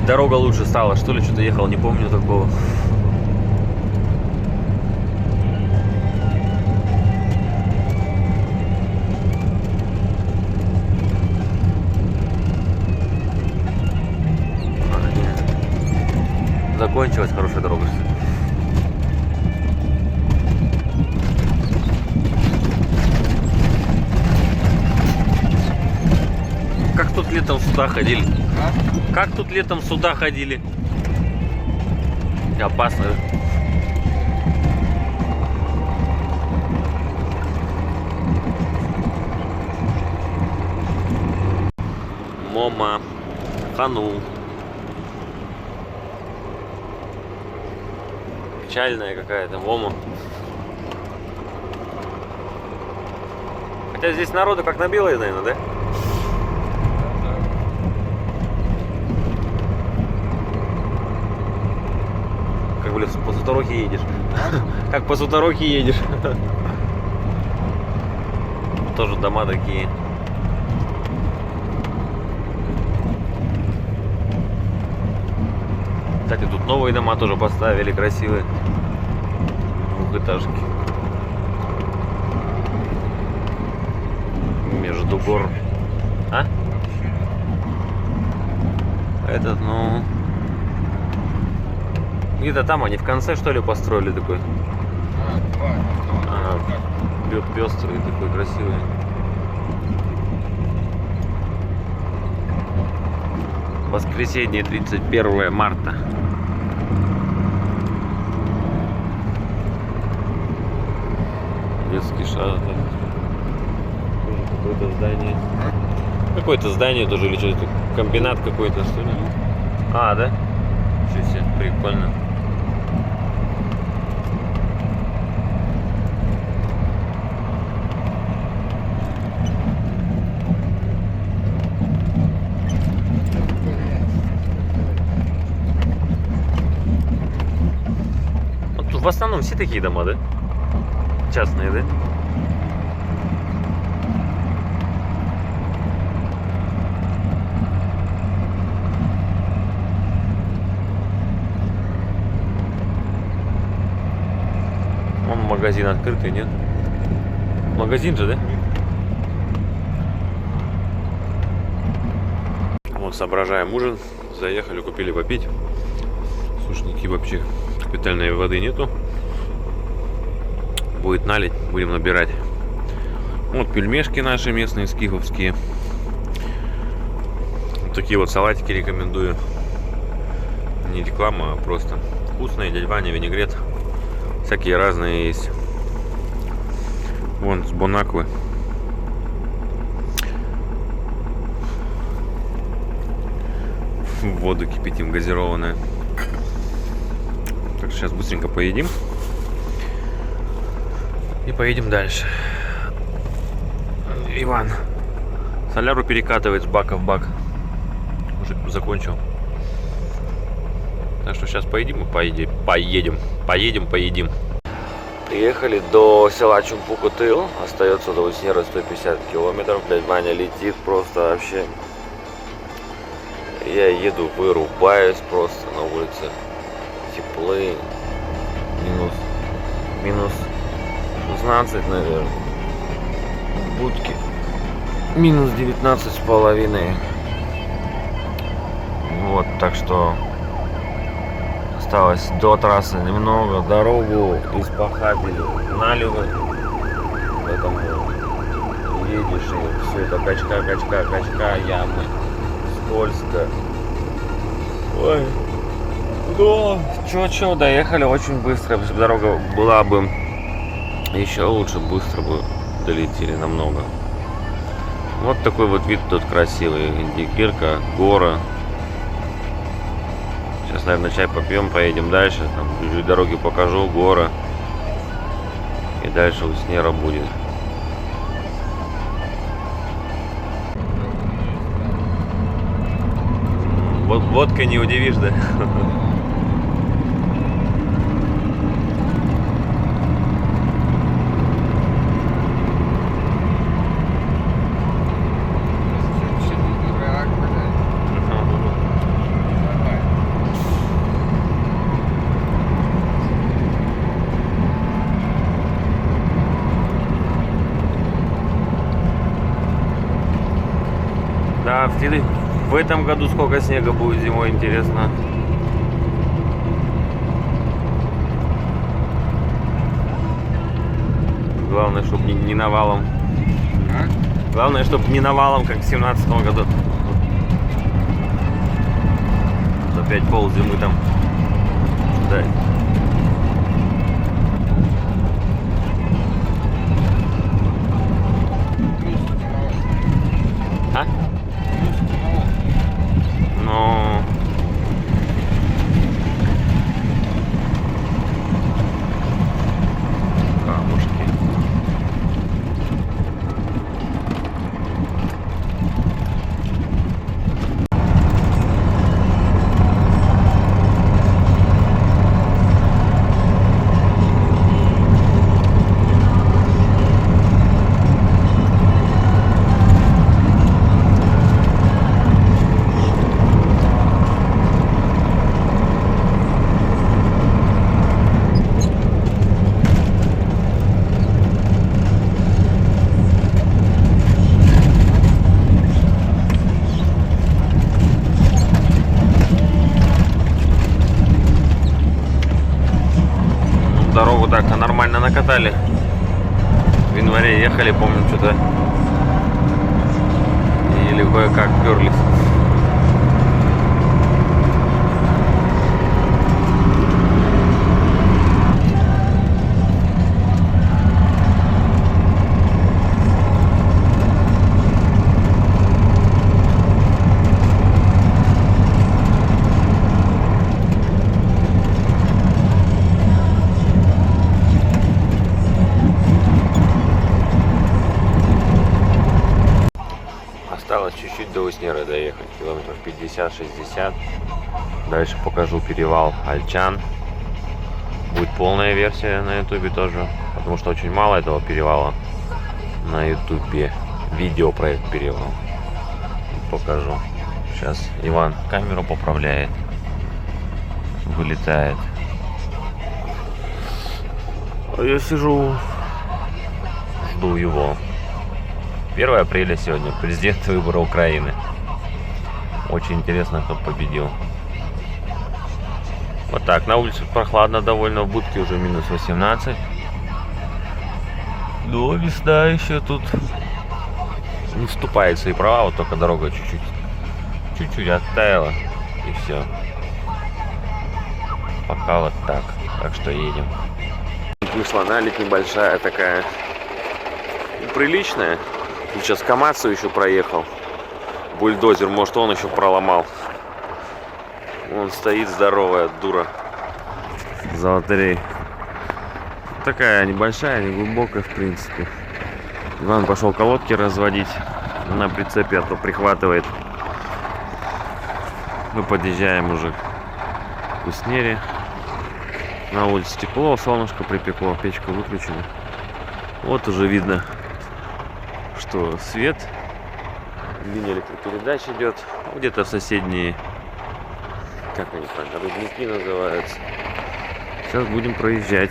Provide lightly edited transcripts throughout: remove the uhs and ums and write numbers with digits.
дорога лучше стала, что ли, что-то ехал, не помню такого. Закончилась хорошая дорога. Как тут летом сюда ходили? А? Как тут летом сюда ходили? Опасно. Мома. Хану. Печальная какая-то Мома. Хотя здесь народу как на белой, наверное, да? Как, блин, по Суторохе едешь. Как по Суторохе едешь. Тоже дома такие. Кстати, тут новые дома тоже поставили, красивые. Двухэтажки. Между гор. А? Этот, ну... Где-то там они в конце, что ли, построили такой. Ага. Пестрый такой, красивый. Воскресенье, 31 марта. Детский сад. Какое-то здание. Какое-то здание тоже, или что-то. Комбинат какой-то, что ли? А, да? Ничего себе, прикольно. Вот тут в основном все такие дома, да? Частные, да? Вон магазин открытый, нет? Магазин же, да? Вот соображаем ужин. Заехали, купили попить. Сушники вообще капитальной воды нету. Будет налить, будем набирать. Вот пельмешки наши местные, скифовские. Вот такие вот салатики рекомендую. Не реклама, а просто вкусные. Дядь Ваня, винегрет. Всякие разные есть. Вон с Бонаквы. Воду кипятим газированную. Так, сейчас быстренько поедим. И поедем дальше. Иван соляру перекатывает с бака в бак. Уже закончил. Так что сейчас поедим и поедем. Поедим. Приехали до села Чумпуку-Тыл. Остается до Уснера 150 километров. Дядь Ваня летит просто вообще. Я еду, вырубаюсь просто на улице. Теплы. Минус 16, наверное. Будки. Минус 19 с половиной. Вот, так что осталось до трассы немного. Дорогу испахабили, налево. Поэтому едешь и все это качка, ямы. Скользко. Ой. Да. Чё, доехали очень быстро. Если бы дорога была бы еще лучше, быстро бы долетели намного. Вот такой вот вид тут красивый. Индикирка, гора. Сейчас, наверное, чай попьем, поедем дальше. Там чуть-чуть дороги покажу, гора. И дальше Уснера будет. Вот водкой не удивишь, да? Да, в этом году сколько снега будет зимой, интересно. Главное, чтобы не навалом. Главное, чтобы не навалом, как в 17-м году. Опять пол зимы там ждать. А? Ну... Камушки. Дорогу так нормально накатали. В январе ехали, помню, что-то или кое-как перлись. Осталось чуть-чуть до Уснера доехать, километров 50-60. Дальше покажу перевал Альчан. Будет полная версия на ютубе тоже, потому что очень мало этого перевала на ютубе. Видео про этот перевал покажу. Сейчас Иван камеру поправляет, вылетает. А я сижу, жду его. 1 апреля сегодня, президент выбора Украины. Очень интересно, кто победил. Вот так, на улице прохладно довольно, в будке уже минус 18. Но весна еще тут не вступает в свои права, вот только дорога чуть-чуть оттаяла, и все. Пока вот так, так что едем. Вышла наледь небольшая такая, приличная. Сейчас Камацу еще проехал. Бульдозер, может, он еще проломал. Он стоит здоровая дура. Золотарей. Такая небольшая, не глубокая, в принципе. Иван пошел колодки разводить на прицепе, а то прихватывает. Мы подъезжаем уже к Уснере. На улице тепло, солнышко припекло, печка выключена. Вот уже видно, что свет, линия электропередач идет где-то в соседние, как они правильно, рудники называются. Сейчас будем проезжать.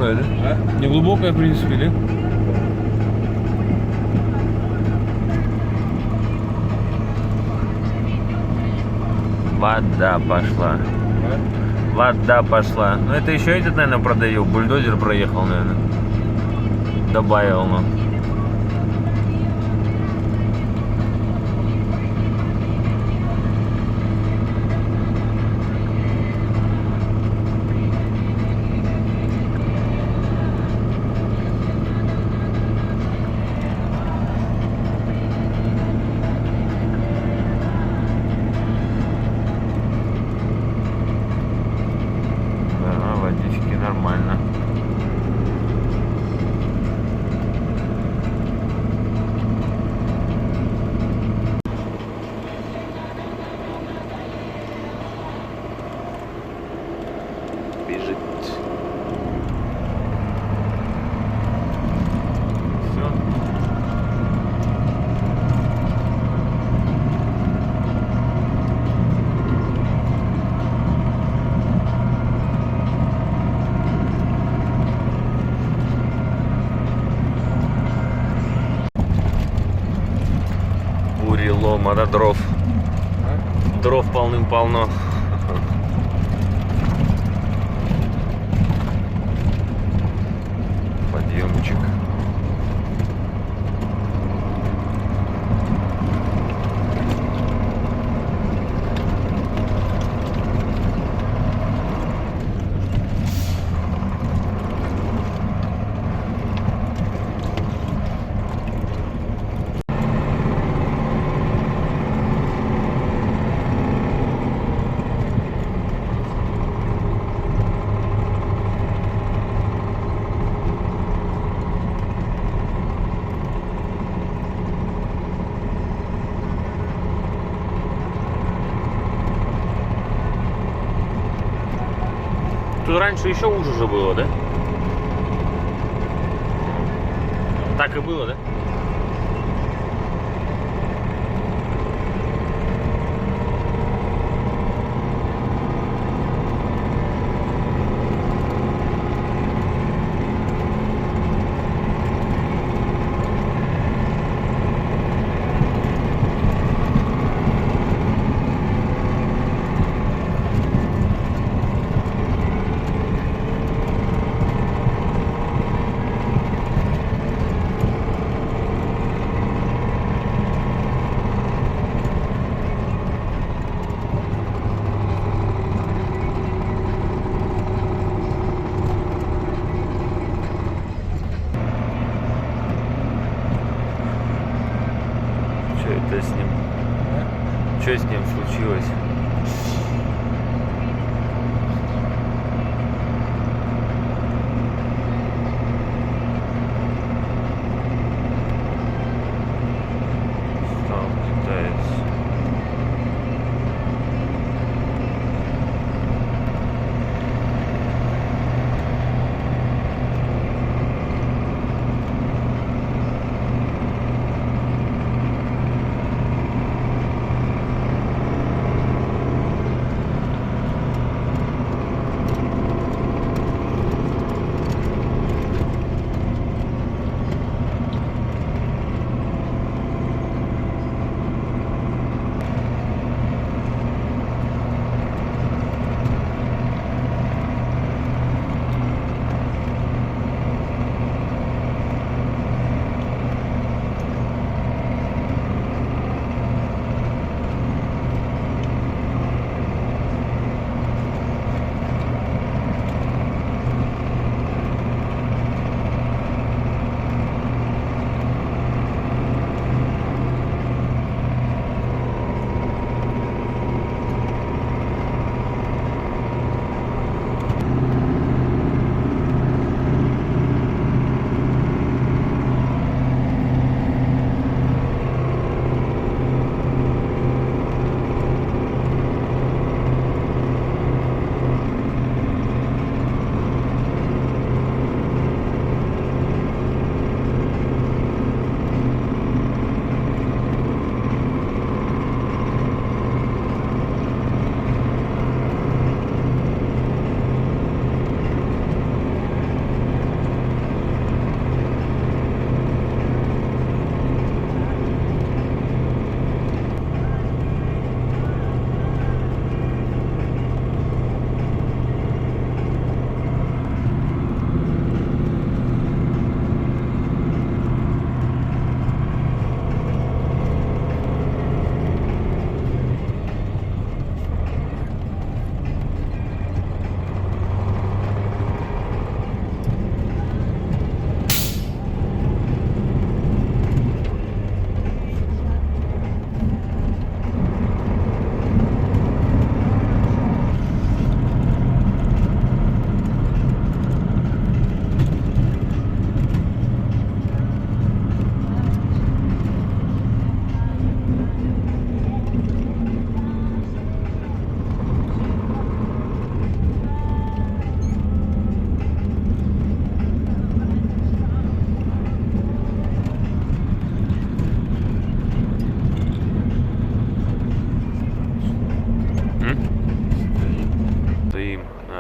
глубокая, да? А? Не глубокая, в принципе, да? Вода пошла. Вода пошла. Ну это еще этот, наверное, продаю. Бульдозер проехал, наверное. Добавил, ну. бурелом, а до дров. Дров полным-полно. Подъемчик. Тут раньше еще уже же было, да? Так и было, да? Что с ним? Что с ним случилось? Стал китаец.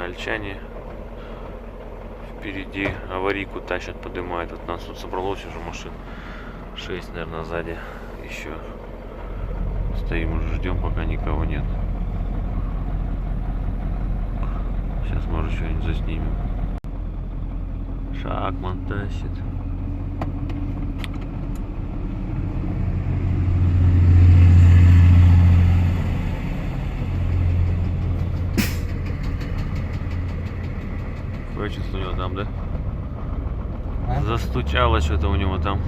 Альчане впереди аварийку тащат, поднимают. Вот нас тут собралось уже машин 6, наверное, сзади еще. Стоим уже, ждем, пока никого нет. Сейчас, может, что-нибудь заснимем. Шахман тащит. Хочется у него там, да? А? Застучало что-то у него там.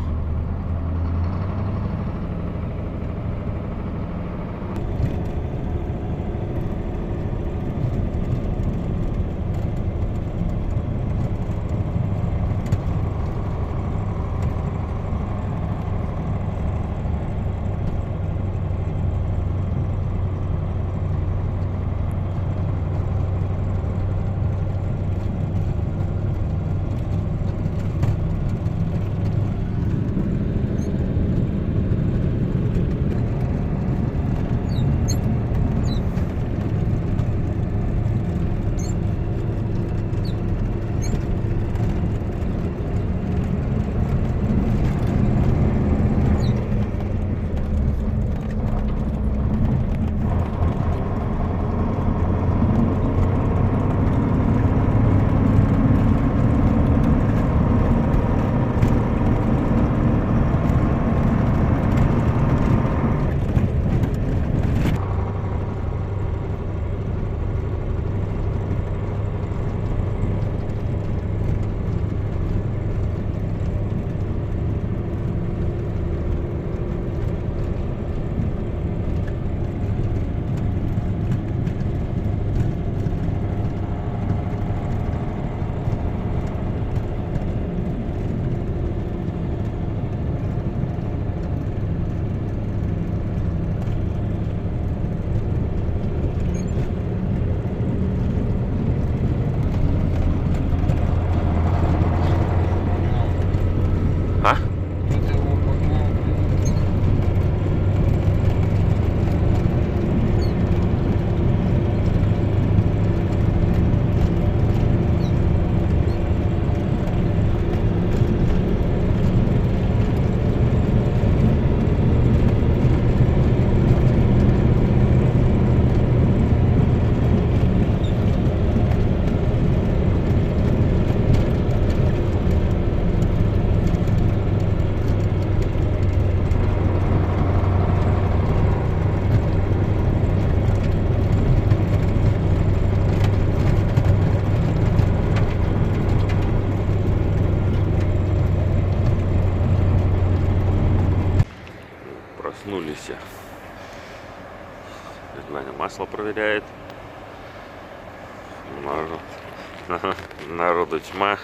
А? Тут его погнал. Проснулись все. Ваня масло проверяет. Народу тьма.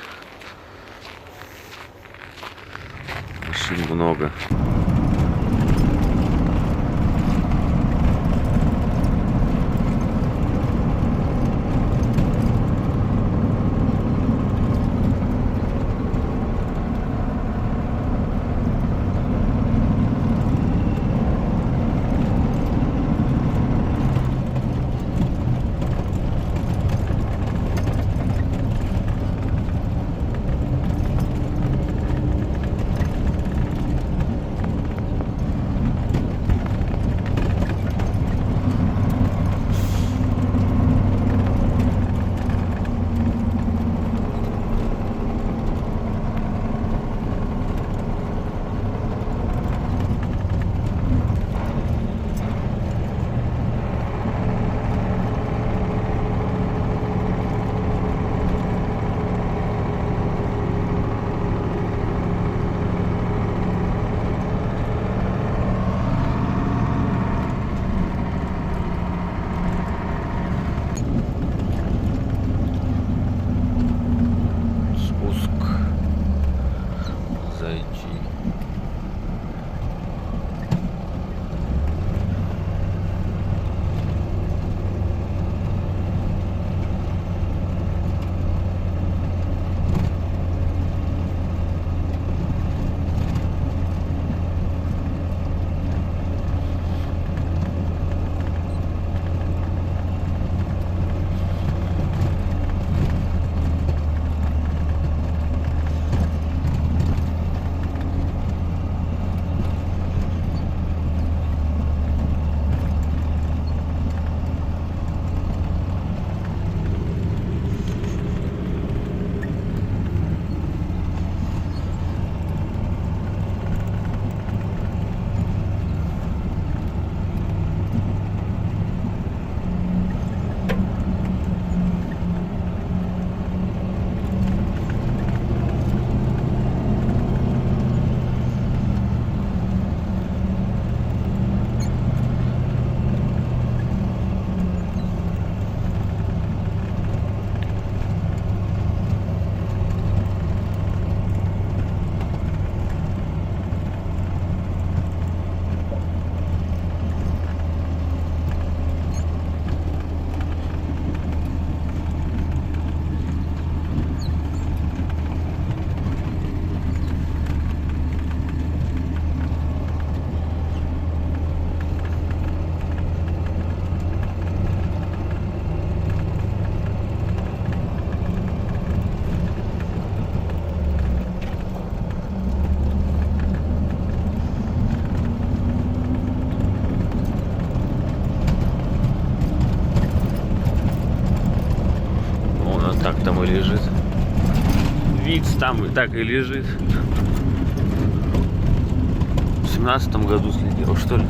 Машин много. там и лежит. Викс там и так и лежит. В 17-м году следил, что ли?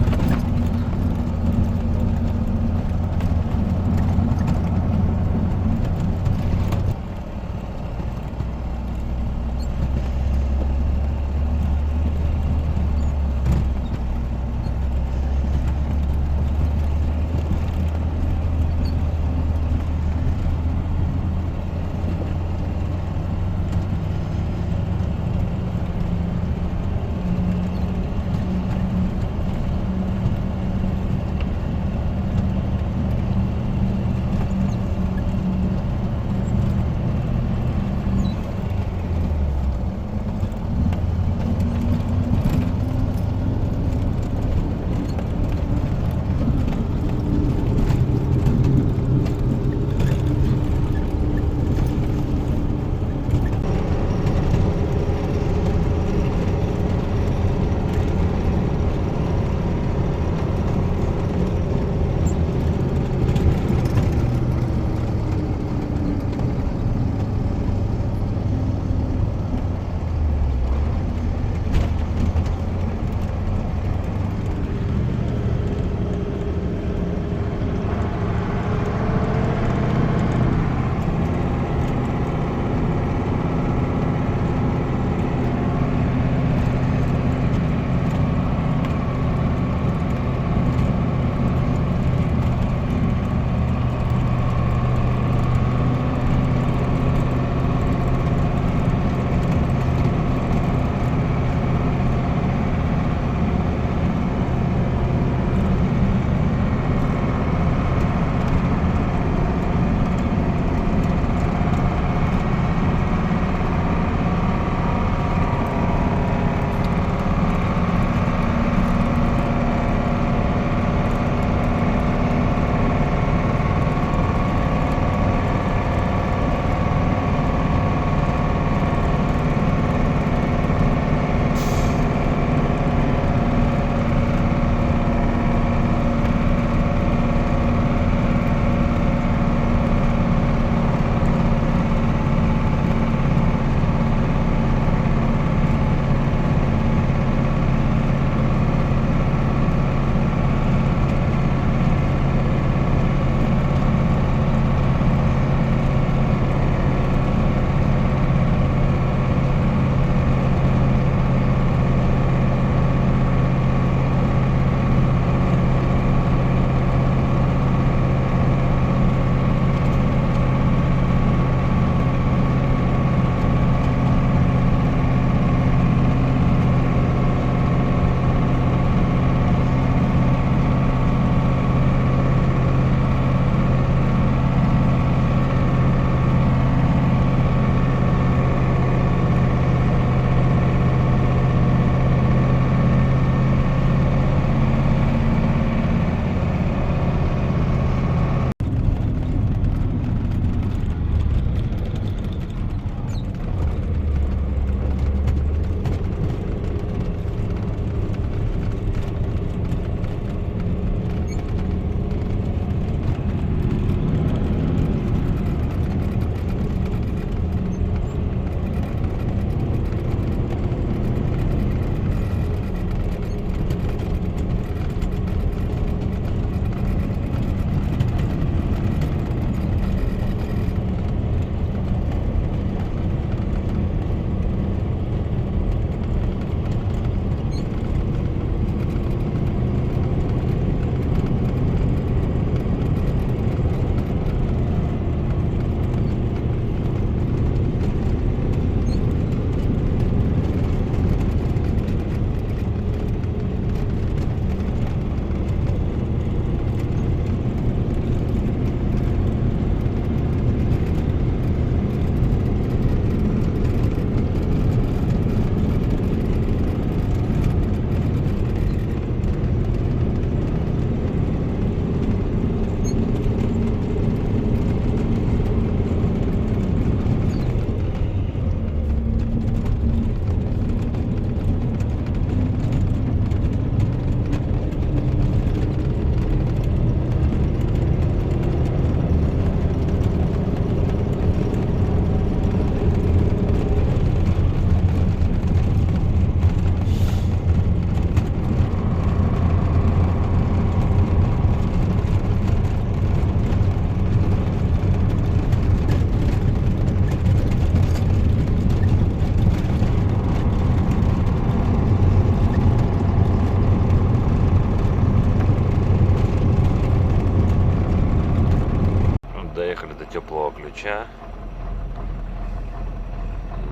2 ключа.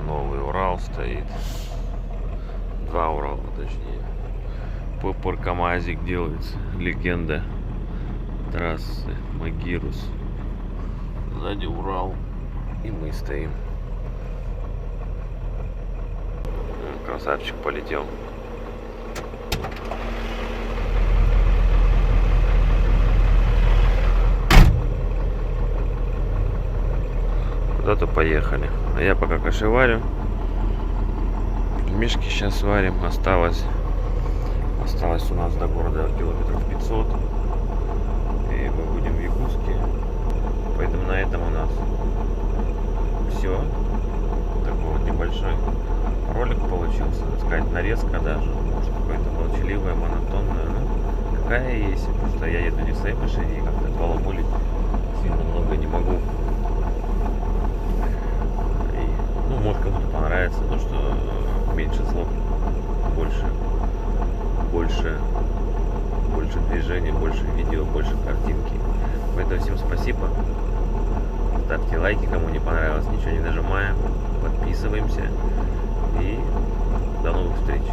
Новый Урал стоит. 2 Урала, точнее. Паркомазик делается. Легенда трассы Магирус. Сзади Урал. И мы стоим. Красавчик полетел. Куда-то поехали. А я пока каши варю. Мишки сейчас варим. Осталось у нас до города километров 500. И мы будем в Якутске. Поэтому на этом у нас все. Такой вот небольшой ролик получился. Так сказать, нарезка даже. Может, какой-то молчаливая, монотонная. Ну, какая есть. Потому что я еду не в своей машине. И как-то балаболить сильно много не могу. Ну, может, кому-то понравится то, что меньше слов, больше движений, больше видео, больше картинки. Поэтому всем спасибо. Ставьте лайки, кому не понравилось, ничего не нажимаем. Подписываемся. И до новых встреч.